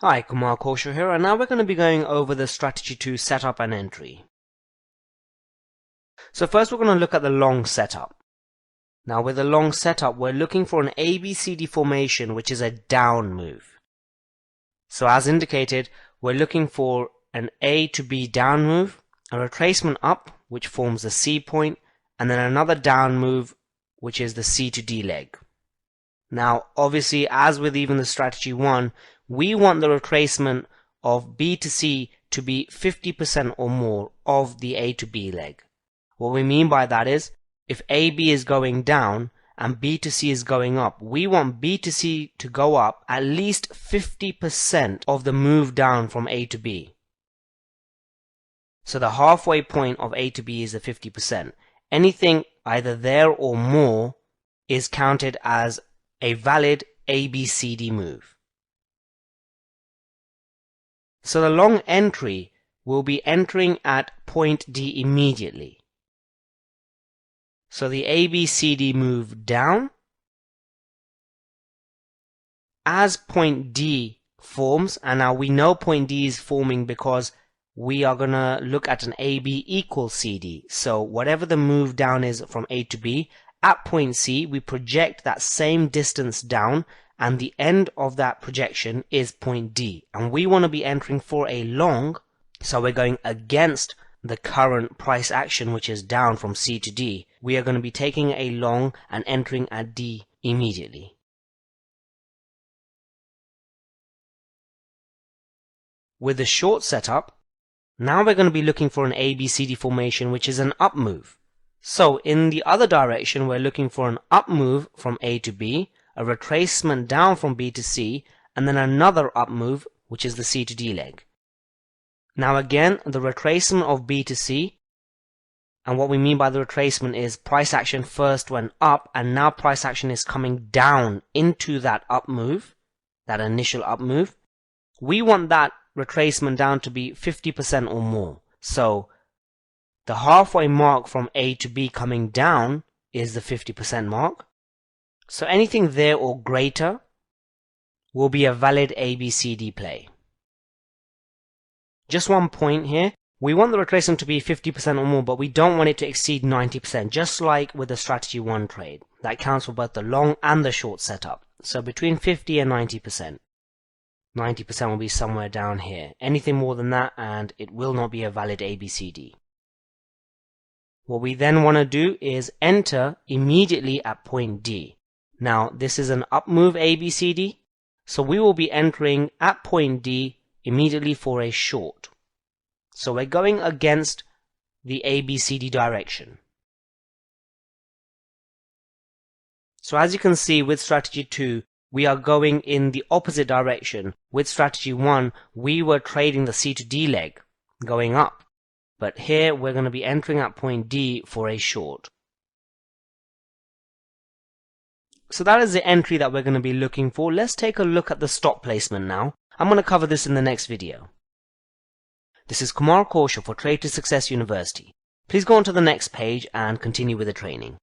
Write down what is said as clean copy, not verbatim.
Hi, Kumar here, and now we're going to be going over the strategy to set up an entry. So first we're going to look at the long setup. Now with the long setup, we're looking for an ABCD formation, which is a down move. So as indicated, we're looking for an A to B down move, a retracement up, which forms the C point, and then another down move, which is the C to D leg. Now obviously, as with even the strategy 1, we want the retracement of B to C to be 50% or more of the A to B leg. What we mean by that is, if AB is going down and B to C is going up, we want B to C to go up at least 50% of the move down from A to B. So the halfway point of A to B is the 50%. Anything either there or more is counted as a valid ABCD move. So the long entry will be entering at point D immediately. So the ABCD move down, as point D forms, and now we know point D is forming because we are going to look at an AB equals CD. So whatever the move down is from A to B, at point C we project that same distance down, and the end of that projection is point D, and we want to be entering for a long, so we're going against the current price action, which is down from C to D. We are going to be taking a long and entering at D immediately. With the short setup, now we're going to be looking for an ABCD formation, which is an up move. So in the other direction, we're looking for an up move from A to B, a retracement down from B to C, and then another up move, which is the C to D leg. Now again, the retracement of B to C, and what we mean by the retracement is price action first went up, and now price action is coming down into that up move, that initial up move. We want that retracement down to be 50% or more. So the halfway mark from A to B coming down is the 50% mark. So anything there or greater will be a valid ABCD play. Just one point here, we want the retracement to be 50% or more, but we don't want it to exceed 90%, just like with the strategy 1 trade. That counts for both the long and the short setup. So between 50 and 90%. 90% will be somewhere down here. Anything more than that and it will not be a valid ABCD. What we then want to do is enter immediately at point D. Now this is an up move ABCD, so we will be entering at point D immediately for a short. So we're going against the ABCD direction. So as you can see with strategy 2, we are going in the opposite direction. With strategy 1, we were trading the C to D leg, going up. But here we're going to be entering at point D for a short. So that is the entry that we're going to be looking for. Let's take a look at the stop placement now. I'm going to cover this in the next video. This is Kumar for Trade to Success University. Please go on to the next page and continue with the training.